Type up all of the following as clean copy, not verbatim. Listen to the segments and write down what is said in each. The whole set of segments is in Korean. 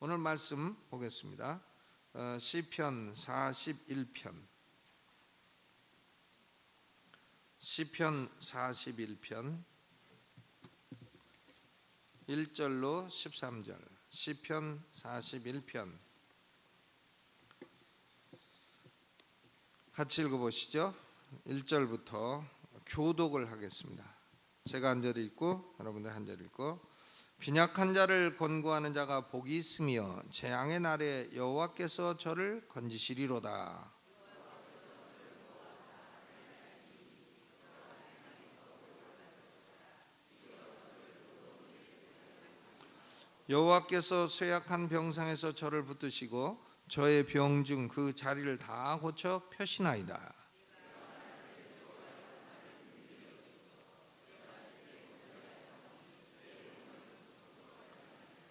오늘 말씀 보겠습니다. 시편 41편. 시편 41편 1절로 13절. 시편 41편 같이 읽어보시죠. 1절부터 교독을 하겠습니다. 제가 한 절 읽고 여러분들 한 절 읽고. 빈약한 자를 권고하는 자가 복이 있으며 재앙의 날에 여호와께서 저를 건지시리로다. 여호와께서 쇠약한 병상에서 저를 붙드시고 저의 병 중 그 자리를 다 고쳐 펴시나이다.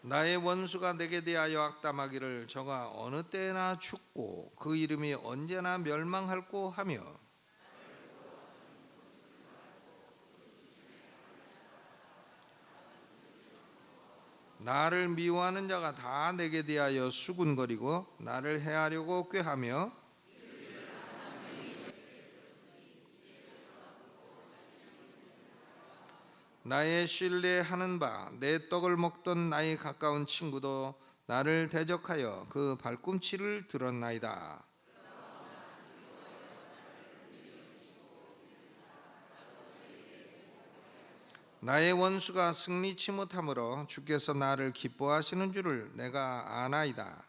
나의 원수가 내게 대하여 악담하기를 저가 어느 때나 죽고 그 이름이 언제나 멸망할꼬 하며, 나를 미워하는 자가 다 내게 대하여 수군거리고 나를 해하려고 꾀하며, 나의 신뢰하는 바 내 떡을 먹던 나의 가까운 친구도 나를 대적하여 그 발꿈치를 들었나이다. 나의 원수가 승리치 못하므로 주께서 나를 기뻐하시는 줄을 내가 아나이다.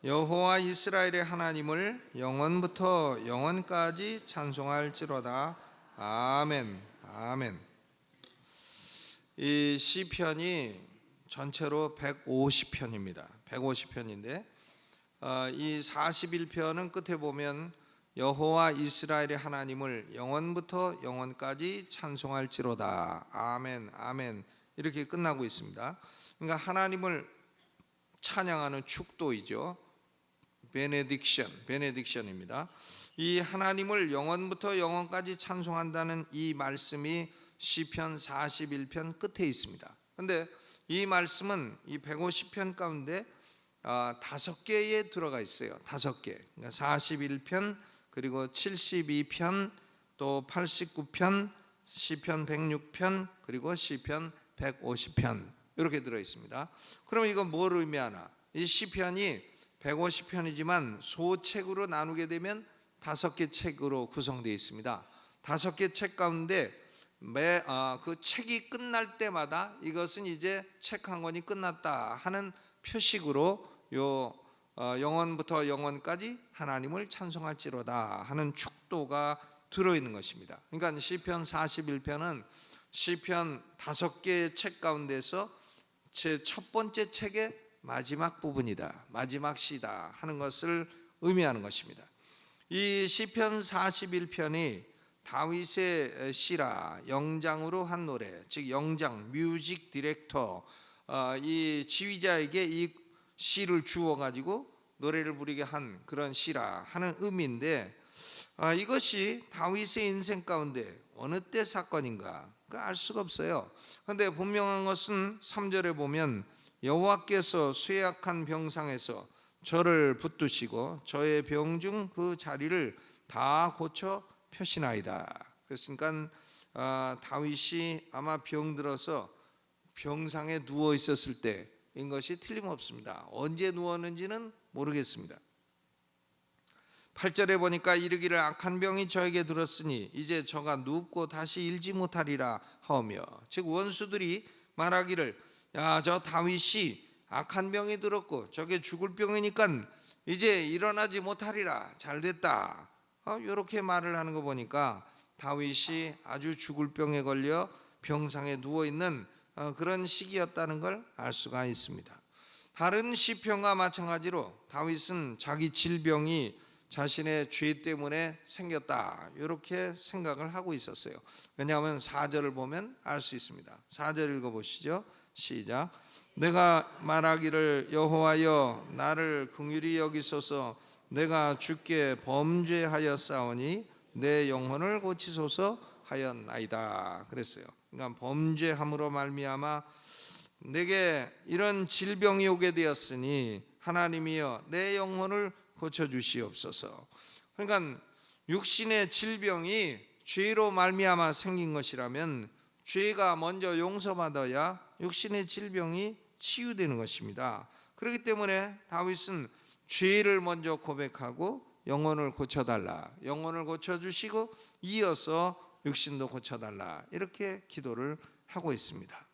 여호와 이스라엘의 하나님을 영원부터 영원까지 찬송할지로다. 아멘. 아멘. 이 시편이 전체로 150편입니다. 150편인데 이 41편은 끝에 보면 여호와 이스라엘의 하나님을 영원부터 영원까지 찬송할지로다. 아멘. 아멘. 이렇게 끝나고 있습니다. 그러니까 하나님을 찬양하는 축도이죠. 베네딕션입니다. 이 하나님을 영원부터 영원까지 찬송한다는 이 말씀이 시편 41편 끝에 있습니다. 그런데 이 말씀은 이 150편 가운데 5개에 들어가 있어요. 5개. 그러니까 41편, 그리고 72편, 또 89편, 시편 106편, 그리고 시편 150편 이렇게 들어 있습니다. 그럼 이건 뭘 의미하나? 이 시편이 150편이지만 소책으로 나누게 되면 5개 책으로 구성되어 있습니다. 5개 책 가운데 그 책이 끝날 때마다 이것은 이제 책 한 권이 끝났다 하는 표식으로 영원부터 영원까지 하나님을 찬송할지로다 하는 축도가 들어있는 것입니다. 그러니까 시편 41편은 시편 5개의 책 가운데서 제 첫 번째 책의 마지막 부분이다, 마지막 시다 하는 것을 의미하는 것입니다. 이 시편 41편이 다윗의 시라, 영장으로 한 노래, 즉 영장, 뮤직 디렉터, 이 지휘자에게 이 시를 주어가지고 노래를 부르게 한 그런 시라 하는 의미인데, 이것이 다윗의 인생 가운데 어느 때 사건인가 알 수가 없어요. 그런데 분명한 것은 3절에 보면 여호와께서 쇠약한 병상에서 저를 붙드시고 저의 병 중 그 자리를 다 고쳐 펴시나이다. 그랬으니까 다윗이 아마 병들어서 병상에 누워 있었을 때인 것이 틀림없습니다. 언제 누웠는지는 모르겠습니다. 8절에 보니까 이르기를 악한 병이 저에게 들었으니 이제 저가 눕고 다시 일지 못하리라 하며, 즉 원수들이 말하기를 야, 저 다윗이 악한 병이 들었고 저게 죽을 병이니까 이제 일어나지 못하리라, 잘됐다, 이렇게 말을 하는 거 보니까 다윗이 아주 죽을 병에 걸려 병상에 누워있는 그런 시기였다는 걸 알 수가 있습니다. 다른 시편과 마찬가지로 다윗은 자기 질병이 자신의 죄 때문에 생겼다 이렇게 생각을 하고 있었어요. 왜냐하면 4절을 보면 알 수 있습니다. 4절 읽어보시죠. 시작. 내가 말하기를 여호와여 나를 긍휼히 여기소서. 내가 주께 범죄하였사오니 내 영혼을 고치소서 하였나이다 그랬어요. 그러니까 범죄함으로 말미암아 내게 이런 질병이 오게 되었으니 하나님이여 내 영혼을 고쳐주시옵소서. 그러니까 육신의 질병이 죄로 말미암아 생긴 것이라면 죄가 먼저 용서받아야 육신의 질병이 치유되는 것입니다. 그렇기 때문에 다윗은 죄를 먼저 고백하고 영혼을 고쳐달라, 영혼을 고쳐주시고 이어서 육신도 고쳐달라, 이렇게 기도를 하고 있습니다.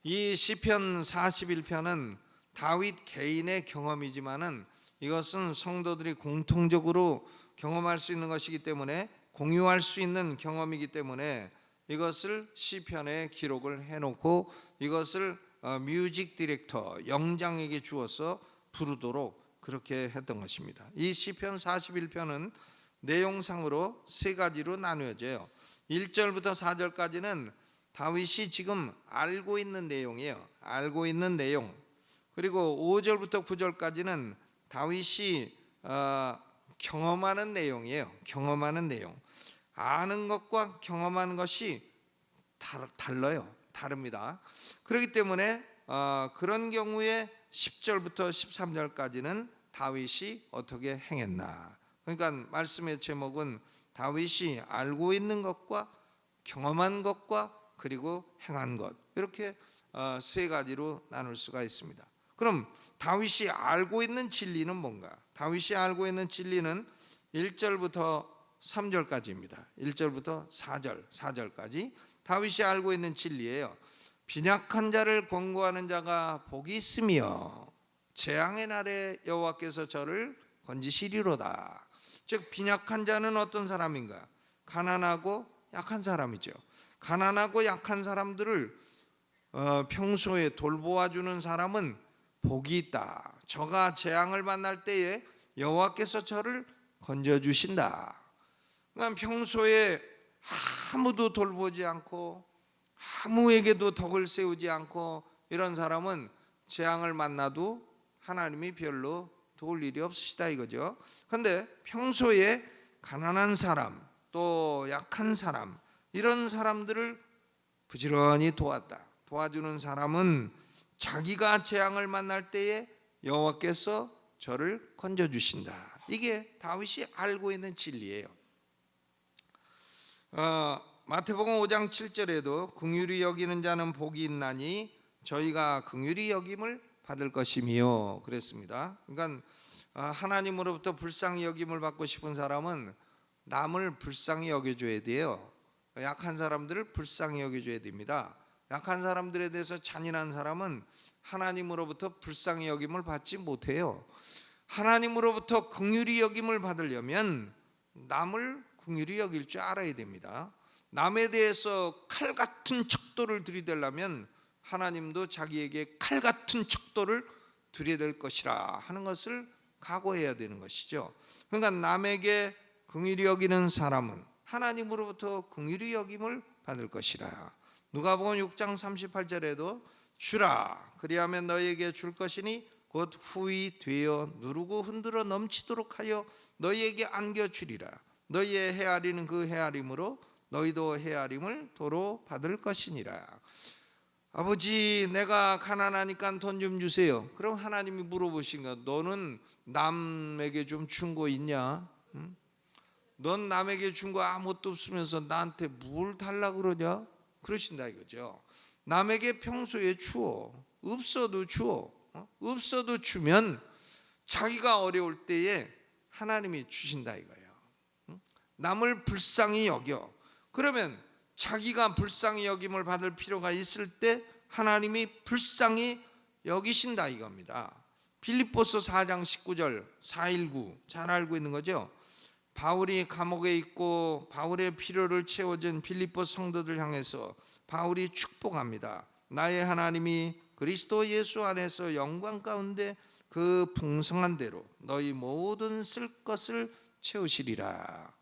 이 시편 41편은 다윗 개인의 경험이지만은 이것은 성도들이 공통적으로 경험할 수 있는 것이기 때문에, 공유할 수 있는 경험이기 때문에 이것을 시편에 기록을 해놓고 이것을 뮤직 디렉터, 영장에게 주어서 부르도록 그렇게 했던 것입니다. 이 시편 41편은 내용상으로 세 가지로 나누어져요. 1절부터 4절까지는 다윗이 지금 알고 있는 내용이에요. 알고 있는 내용. 그리고 5절부터 9절까지는 다윗이 경험하는 내용이에요. 경험하는 내용. 아는 것과 경험하는 것이 달라요. 다릅니다. 그렇기 때문에 그런 경우에 10절부터 13절까지는 다윗이 어떻게 행했나. 그러니까 말씀의 제목은 다윗이 알고 있는 것과 경험한 것과 그리고 행한 것, 이렇게 세 가지로 나눌 수가 있습니다. 그럼 다윗이 알고 있는 진리는 뭔가? 다윗이 알고 있는 진리는 1절부터 3절까지입니다. 1절부터 4절까지 다윗이 알고 있는 진리예요. 빈약한 자를 권고하는 자가 복이 있으며 재앙의 날에 여호와께서 저를 건지시리로다. 즉 빈약한 자는 어떤 사람인가? 가난하고 약한 사람이죠. 가난하고 약한 사람들을 평소에 돌보아주는 사람은 복이 있다. 저가 재앙을 만날 때에 여호와께서 저를 건져주신다. 그러니까 평소에 아무도 돌보지 않고 아무에게도 덕을 세우지 않고 이런 사람은 재앙을 만나도 하나님이 별로 도울 일이 없으시다 이거죠. 그런데 평소에 가난한 사람, 또 약한 사람, 이런 사람들을 부지런히 도와주는 사람은 자기가 재앙을 만날 때에 여호와께서 저를 건져주신다. 이게 다윗이 알고 있는 진리예요. 마태복음 5장 7절에도 긍휼히 여기는 자는 복이 있나니 저희가 긍휼히 여김을 받을 것이며 그랬습니다. 그러니까 하나님으로부터 불쌍히 여김을 받고 싶은 사람은 남을 불쌍히 여겨줘야 돼요. 약한 사람들을 불쌍히 여겨줘야 됩니다. 약한 사람들에 대해서 잔인한 사람은 하나님으로부터 불쌍히 여김을 받지 못해요. 하나님으로부터 긍휼히 여김을 받으려면 남을 긍휼히 여길 줄 알아야 됩니다. 남에 대해서 칼 같은 척도를 들이대려면 하나님도 자기에게 칼 같은 척도를 들이댈 것이라 하는 것을 각오해야 되는 것이죠. 그러니까 남에게 긍휼히 여기는 사람은 하나님으로부터 긍휼히 여김을 받을 것이라. 누가복음 6장 38절에도 주라 그리하면 너희에게 줄 것이니 곧 후히 되어 누르고 흔들어 넘치도록 하여 너희에게 안겨주리라. 너희의 헤아리는 그 헤아림으로 너희도 헤아림을 도로 받을 것이니라. 아버지 내가 가난하니까 돈 좀 주세요. 그럼 하나님이 물어보신가? 너는 남에게 좀 준 거 있냐? 응? 넌 남에게 준 거 아무것도 없으면서 나한테 뭘 달라고 그러냐? 그러신다 이거죠. 남에게 평소에 주어. 없어도 주어. 없어도 주면 자기가 어려울 때에 하나님이 주신다 이거예요. 남을 불쌍히 여겨. 그러면 자기가 불쌍히 여김을 받을 필요가 있을 때 하나님이 불쌍히 여기신다 이겁니다. 빌립보서 4장 19절 419 잘 알고 있는 거죠. 바울이 감옥에 있고 바울의 필요를 채워준 빌립보 성도들 향해서 바울이 축복합니다. 나의 하나님이 그리스도 예수 안에서 영광 가운데 그 풍성한 대로 너희 모든 쓸 것을 채우시리라.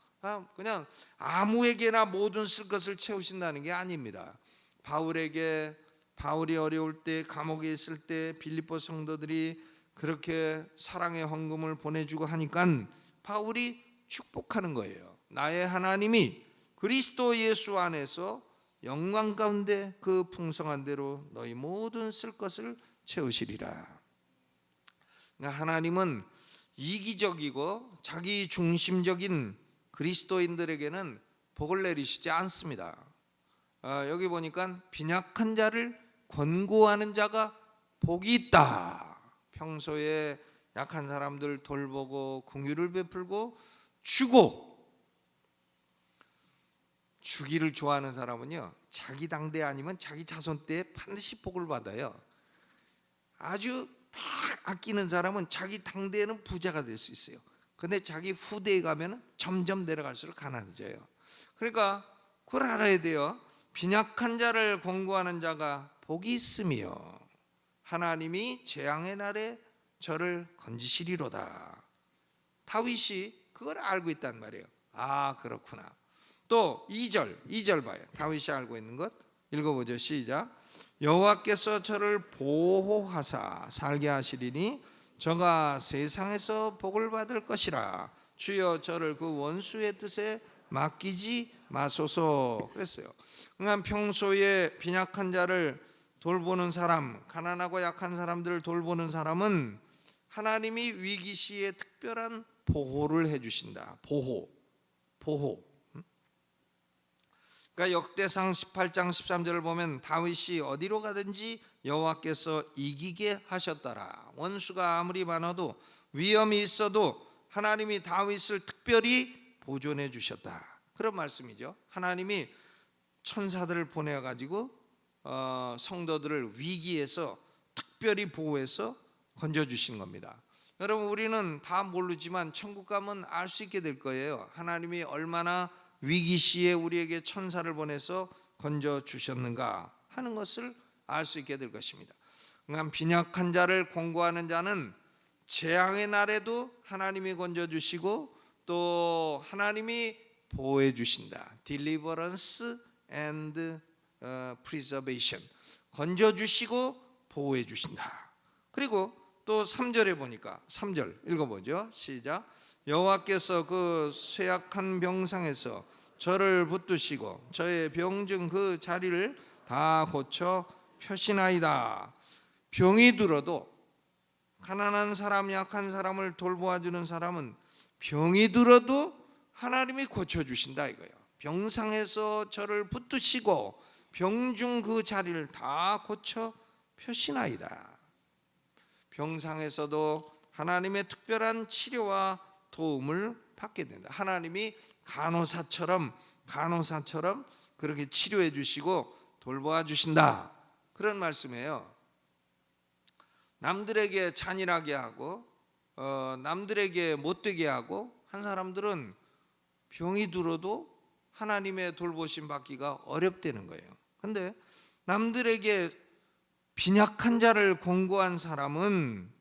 그냥 아무에게나 모든 쓸 것을 채우신다는 게 아닙니다. 바울이 어려울 때 감옥에 있을 때 빌립보 성도들이 그렇게 사랑의 헌금을 보내주고 하니까 바울이 축복하는 거예요. 나의 하나님이 그리스도 예수 안에서 영광 가운데 그 풍성한 대로 너희 모든 쓸 것을 채우시리라. 그러니까 하나님은 이기적이고 자기 중심적인 그리스도인들에게는 복을 내리시지 않습니다. 여기 보니까 빈약한 자를 권고하는 자가 복이 있다. 평소에 약한 사람들 돌보고 긍휼을 베풀고 주기를 좋아하는 사람은요, 자기 당대 아니면 자기 자손 때 반드시 복을 받아요. 아주 막 아끼는 사람은 자기 당대에는 부자가 될 수 있어요. 근데 자기 후대에 가면 점점 내려갈수록 가난해져요. 그러니까 그걸 알아야 돼요. 빈약한 자를 권고하는 자가 복이 있으며 하나님이 재앙의 날에 저를 건지시리로다. 다윗이 그걸 알고 있단 말이에요. 아, 그렇구나. 또 2절 봐요. 다윗이 알고 있는 것 읽어보죠. 시작. 여호와께서 저를 보호하사 살게 하시리니 저가 세상에서 복을 받을 것이라. 주여 저를 그 원수의 뜻에 맡기지 마소서 그랬어요. 그러니까 평소에 빈약한 자를 돌보는 사람, 가난하고 약한 사람들을 돌보는 사람은 하나님이 위기 시에 특별한 보호를 해주신다. 보호. 그러니까 역대상 18장 13절을 보면 다윗이 어디로 가든지 여호와께서 이기게 하셨더라. 원수가 아무리 많아도 위험이 있어도 하나님이 다윗을 특별히 보존해 주셨다. 그런 말씀이죠. 하나님이 천사들을 보내가지고 성도들을 위기에서 특별히 보호해서 건져주신 겁니다. 여러분, 우리는 다 모르지만 천국 가면 알 수 있게 될 거예요. 하나님이 얼마나 위기 시에 우리에게 천사를 보내서 건져주셨는가 하는 것을 알 수 있게 될 것입니다. 그러니까 빈약한 자를 권고하는 자는 재앙의 날에도 하나님이 건져주시고 또 하나님이 보호해 주신다. Deliverance and preservation. 건져주시고 보호해 주신다. 그리고 또 3절에 보니까 3절 읽어보죠. 시작. 여호와께서 그 쇠약한 병상에서 저를 붙드시고 저의 병증 그 자리를 다 고쳐 펴시나이다. 병이 들어도 가난한 사람, 약한 사람을 돌보아주는 사람은 병이 들어도 하나님이 고쳐주신다 이거예요. 병상에서 저를 붙드시고 병중 그 자리를 다 고쳐 펴시나이다. 병상에서도 하나님의 특별한 치료와 도움을 받게 된다. 하나님이 간호사처럼 그렇게 치료해 주시고 돌보아 주신다. 그런 말씀이에요. 남들에게 잔인하게 하고 남들에게 못되게 하고 한 사람들은 병이 들어도 하나님의 돌보심 받기가 어렵다는 거예요. 근데 남들에게 빈약한 자를 권고한 사람은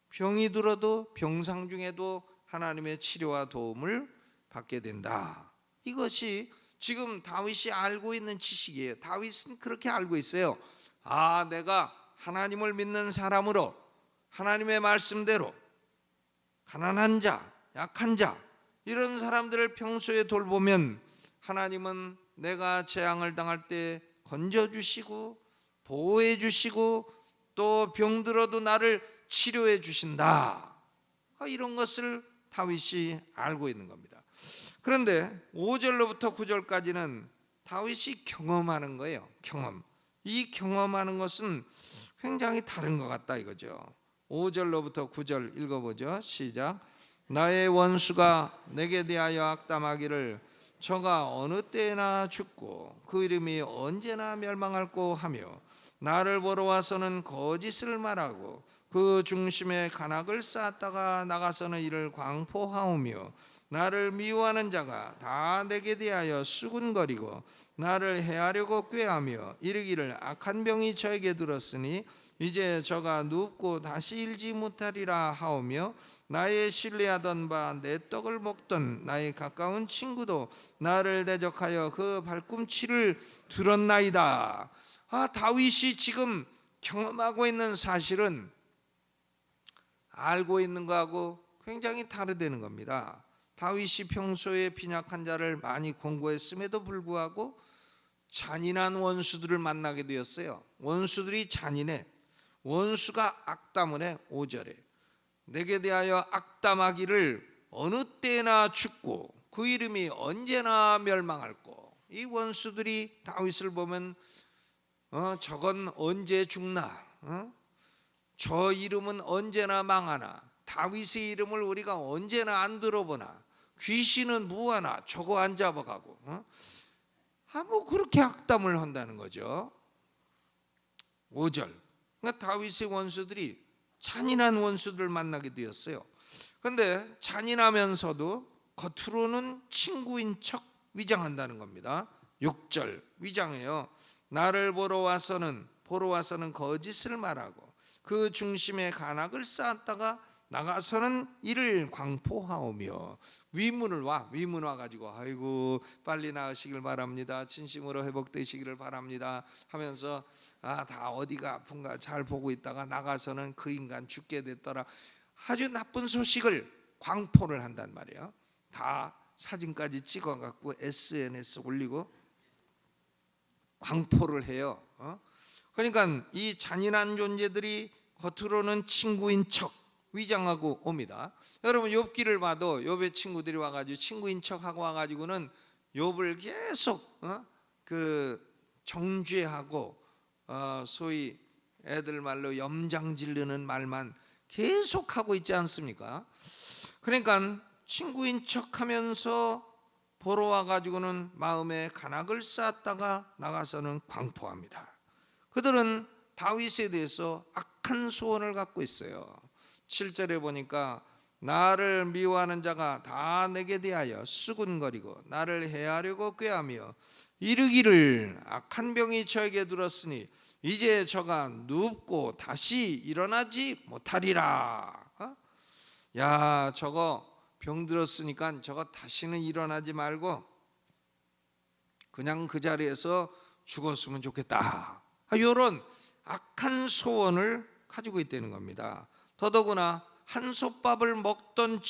병이 들어도 병상 중에도 하나님의 치료와 도움을 받게 된다. 이것이 지금 다윗이 알고 있는 지식이에요. 다윗은 그렇게 알고 있어요. 아, 내가 하나님을 믿는 사람으로 하나님의 말씀대로 가난한 자, 약한 자 이런 사람들을 평소에 돌보면 하나님은 내가 재앙을 당할 때 건져주시고 보호해 주시고 또 병들어도 나를 치료해 주신다. 이런 것을 다윗이 알고 있는 겁니다. 그런데 5절로부터 9절까지는 다윗이 경험하는 거예요. 이 경험하는 것은 굉장히 다른 것 같다 이거죠. 5절로부터 9절 읽어보죠. 시작. 나의 원수가 내게 대하여 악담하기를 저가 어느 때나 죽고 그 이름이 언제나 멸망할꼬 하며 나를 보러 와서는 거짓을 말하고 그 중심에 간악을 쌓았다가 나가서는 이를 광포하오며 나를 미워하는 자가 다 내게 대하여 수군거리고 나를 해하려고 꾀하며 이르기를 악한 병이 저에게 들었으니 이제 저가 눕고 다시 일지 못하리라 하오며 나의 신뢰하던 바 내 떡을 먹던 나의 가까운 친구도 나를 대적하여 그 발꿈치를 들었나이다. 다윗이 지금 경험하고 있는 사실은 알고 있는 거하고 굉장히 다르다는 겁니다. 다윗이 평소에 빈약한 자를 많이 권고했음에도 불구하고 잔인한 원수들을 만나게 되었어요. 원수들이 잔인해. 원수가 악담을 해. 5절에 내게 대하여 악담하기를 어느 때나 죽고 그 이름이 언제나 멸망할꼬. 이 원수들이 다윗을 보면 저건 언제 죽나, 저 이름은 언제나 망하나, 다윗의 이름을 우리가 언제나 안 들어보나, 귀신은 무하나 저거 안 잡아가고, 뭐 그렇게 악담을 한다는 거죠. 5절 그러니까 다윗의 원수들이 잔인한 원수들을 만나게 되었어요. 그런데 잔인하면서도 겉으로는 친구인 척 위장한다는 겁니다. 6절 위장해요. 나를 보러 와서는 거짓을 말하고 그 중심에 간악을 쌓았다가 나가서는 이를 광포하오며 위문 와가지고 아이고 빨리 나으시길 바랍니다, 진심으로 회복되시기를 바랍니다 하면서 다 어디가 아픈가 잘 보고 있다가 나가서는 그 인간 죽게 됐더라. 아주 나쁜 소식을 광포를 한단 말이에요. 다 사진까지 찍어갖고 SNS 올리고 광포를 해요. 그러니까 이 잔인한 존재들이 겉으로는 친구인 척 위장하고 옵니다. 여러분 욥기를 봐도 욥의 친구들이 와가지고 친구인 척하고 와가지고는 욥을 계속 정죄하고 소위 애들 말로 염장 지르는 말만 계속하고 있지 않습니까? 그러니까 친구인 척하면서 보러 와가지고는 마음에 간악을 쌓았다가 나가서는 광포합니다. 그들은 다윗에 대해서 악한 소원을 갖고 있어요. 7절에 보니까 나를 미워하는 자가 다 내게 대하여 수군거리고 나를 해하려고 꾀하며 이르기를 악한 병이 저에게 들었으니 이제 저가 눕고 다시 일어나지 못하리라. 야, 저거 병 들었으니까 저거 다시는 일어나지 말고 그냥 그 자리에서 죽었으면 좋겠다. 이런 악한 소원을 가지고 있다는 겁니다. 더더구나 한솥밥을 먹던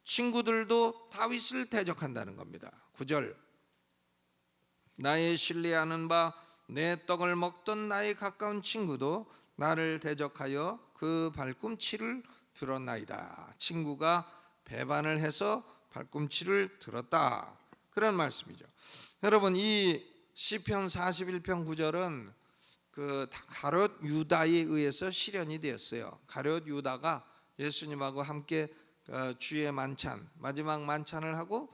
친구들도 다윗을 대적한다는 겁니다. 9절 나의 신뢰하는 바 내 떡을 먹던 나의 가까운 친구도 나를 대적하여 그 발꿈치를 들었나이다. 친구가 배반을 해서 발꿈치를 들었다, 그런 말씀이죠. 여러분 이 시편 41편 9절은 그 가룟 유다에 의해서 실현이 되었어요. 가룟 유다가 예수님하고 함께 주의 만찬 마지막 만찬을 하고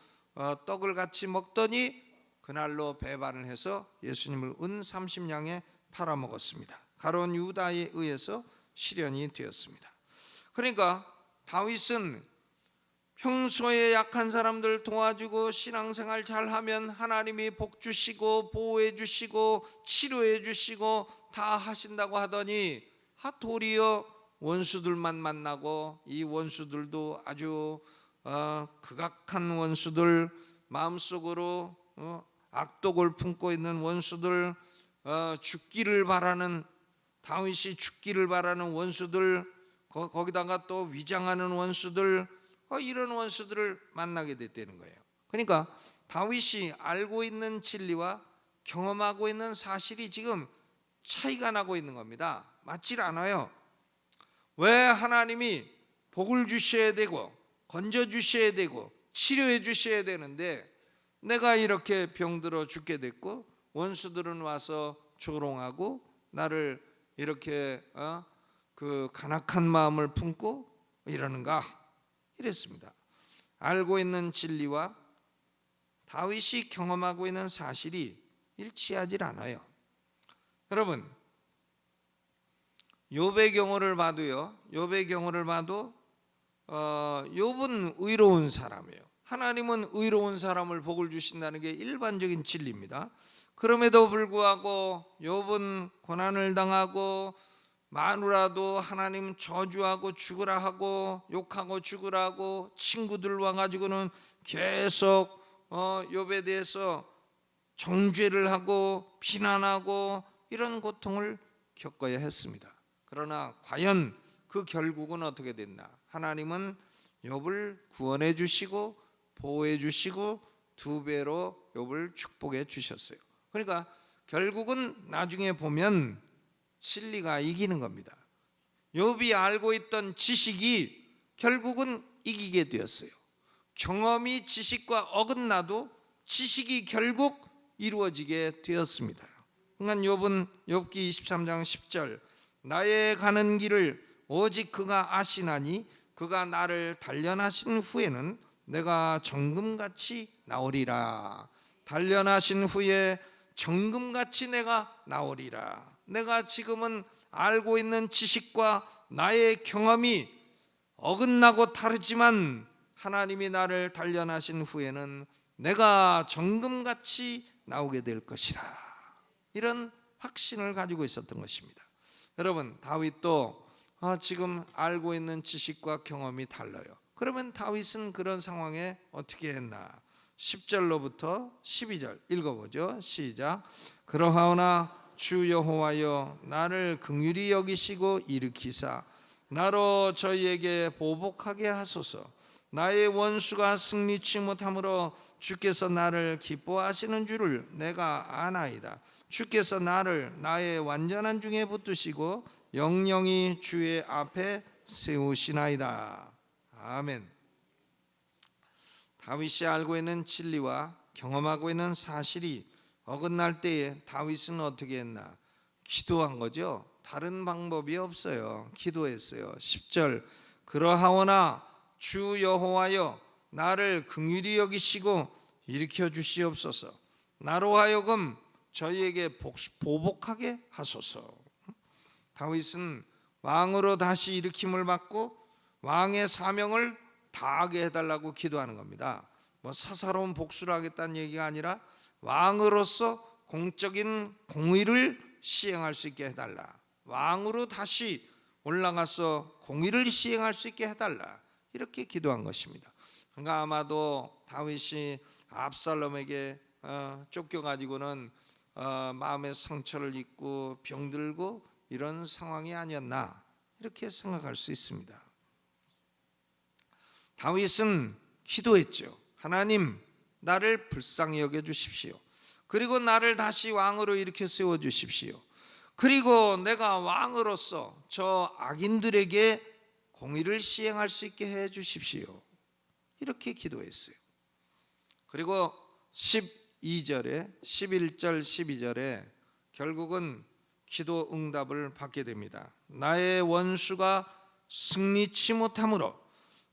떡을 같이 먹더니 그날로 배반을 해서 예수님을 은 30냥에 팔아먹었습니다. 가룟 유다에 의해서 실현이 되었습니다. 그러니까 다윗은 평소에 약한 사람들 도와주고 신앙생활 잘하면 하나님이 복 주시고 보호해 주시고 치료해 주시고 다 하신다고 하더니 도리어 원수들만 만나고 이 원수들도 아주 극악한 원수들, 마음속으로 악독을 품고 있는 원수들, 죽기를 바라는 다윗이 죽기를 바라는 원수들, 거기다가 또 위장하는 원수들, 이런 원수들을 만나게 됐다는 거예요. 그러니까 다윗이 알고 있는 진리와 경험하고 있는 사실이 지금 차이가 나고 있는 겁니다. 맞질 않아요. 왜 하나님이 복을 주셔야 되고 건져 주셔야 되고 치료해 주셔야 되는데 내가 이렇게 병들어 죽게 됐고 원수들은 와서 조롱하고 나를 이렇게 그 간악한 마음을 품고 이러는가, 이랬습니다. 알고 있는 진리와 다윗이 경험하고 있는 사실이 일치하지 않아요. 여러분 욥의 경우를 봐도요, 욥의 경우를 봐도 욥은 의로운 사람이에요. 하나님은 의로운 사람을 복을 주신다는 게 일반적인 진리입니다. 그럼에도 불구하고 욥은 고난을 당하고 마누라도 하나님 저주하고 죽으라 하고 욕하고 죽으라 하고 친구들 와가지고는 계속 욥에 대해서 정죄를 하고 비난하고 이런 고통을 겪어야 했습니다. 그러나 과연 그 결국은 어떻게 됐나? 하나님은 욥을 구원해 주시고 보호해 주시고 두 배로 욥을 축복해 주셨어요. 그러니까 결국은 나중에 보면 진리가 이기는 겁니다. 욥이 알고 있던 지식이 결국은 이기게 되었어요. 경험이 지식과 어긋나도 지식이 결국 이루어지게 되었습니다. 그러니까 욥은 욥기 23장 10절 나의 가는 길을 오직 그가 아시나니 그가 나를 단련하신 후에는 내가 정금같이 나오리라. 단련하신 후에 정금같이 내가 나오리라. 내가 지금은 알고 있는 지식과 나의 경험이 어긋나고 다르지만 하나님이 나를 단련하신 후에는 내가 정금같이 나오게 될 것이라. 이런 확신을 가지고 있었던 것입니다. 여러분, 다윗도 지금 알고 있는 지식과 경험이 달라요. 그러면 다윗은 그런 상황에 어떻게 했나? 10절로부터 12절 읽어보죠. 시작. 그러하오나 주 여호와여 나를 긍휼히 여기시고 일으키사 나로 저희에게 보복하게 하소서. 나의 원수가 승리치 못함으로 주께서 나를 기뻐하시는 줄을 내가 아나이다. 주께서 나를 나의 완전한 중에 붙드시고 영영이 주의 앞에 세우시나이다. 아멘. 다윗이 알고 있는 진리와 경험하고 있는 사실이 어긋날 때에 다윗은 어떻게 했나? 기도한 거죠. 다른 방법이 없어요. 기도했어요. 10절 그러하오나 주 여호와여 나를 긍휼히 여기시고 일으켜 주시옵소서. 나로 하여금 저희에게 보복하게 하소서. 다윗은 왕으로 다시 일으킴을 받고 왕의 사명을 다하게 해달라고 기도하는 겁니다. 사사로운 복수를 하겠다는 얘기가 아니라 왕으로서 공적인 공의를 시행할 수 있게 해달라. 왕으로 다시 올라가서 공의를 시행할 수 있게 해달라. 이렇게 기도한 것입니다. 그러니까 아마도 다윗이 압살롬에게 쫓겨가지고는 마음의 상처를 입고 병들고 이런 상황이 아니었나 이렇게 생각할 수 있습니다. 다윗은 기도했죠. 하나님 나를 불쌍히 여겨 주십시오. 그리고 나를 다시 왕으로 일으켜 세워 주십시오. 그리고 내가 왕으로서 저 악인들에게 공의를 시행할 수 있게 해 주십시오. 이렇게 기도했어요. 그리고 12절에 11절 12절에 결국은 기도 응답을 받게 됩니다. 나의 원수가 승리치 못함으로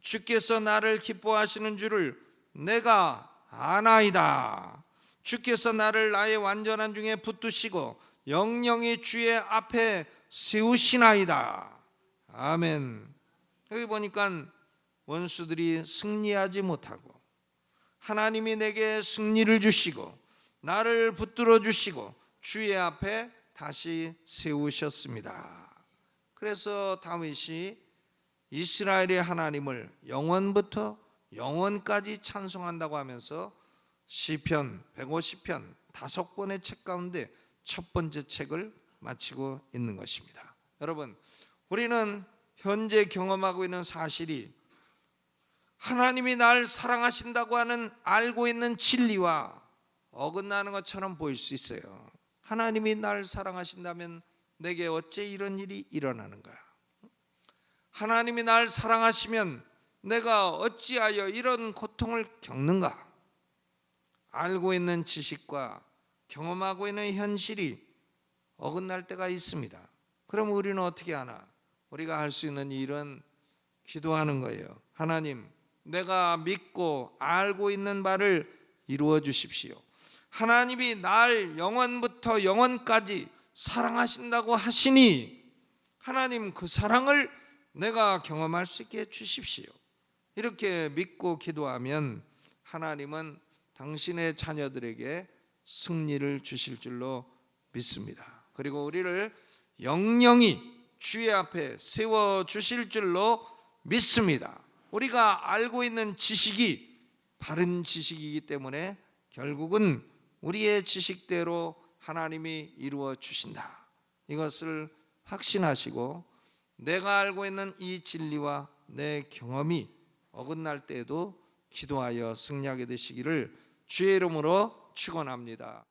주께서 나를 기뻐하시는 줄을 내가 아나이다. 주께서 나를 나의 완전한 중에 붙드시고 영영이 주의 앞에 세우시나이다. 아멘. 여기 보니까 원수들이 승리하지 못하고 하나님이 내게 승리를 주시고 나를 붙들어 주시고 주의 앞에 다시 세우셨습니다. 그래서 다윗이 이스라엘의 하나님을 영원부터 영원까지 찬송한다고 하면서 시편 150편 5권의 책 가운데 첫 번째 책을 마치고 있는 것입니다. 여러분, 우리는 현재 경험하고 있는 사실이 하나님이 날 사랑하신다고 하는 알고 있는 진리와 어긋나는 것처럼 보일 수 있어요. 하나님이 날 사랑하신다면 내게 어째 이런 일이 일어나는 거야? 하나님이 날 사랑하시면 내가 어찌하여 이런 고통을 겪는가? 알고 있는 지식과 경험하고 있는 현실이 어긋날 때가 있습니다. 그럼 우리는 어떻게 하나? 우리가 할 수 있는 일은 기도하는 거예요. 하나님, 내가 믿고 알고 있는 바를 이루어 주십시오. 하나님이 날 영원부터 영원까지 사랑하신다고 하시니 하나님 그 사랑을 내가 경험할 수 있게 해주십시오. 이렇게 믿고 기도하면 하나님은 당신의 자녀들에게 승리를 주실 줄로 믿습니다. 그리고 우리를 영영히 주의 앞에 세워주실 줄로 믿습니다. 우리가 알고 있는 지식이 바른 지식이기 때문에 결국은 우리의 지식대로 하나님이 이루어 주신다. 이것을 확신하시고 내가 알고 있는 이 진리와 내 경험이 어긋날 때에도 기도하여 승리하게 되시기를 주의 이름으로 축원합니다.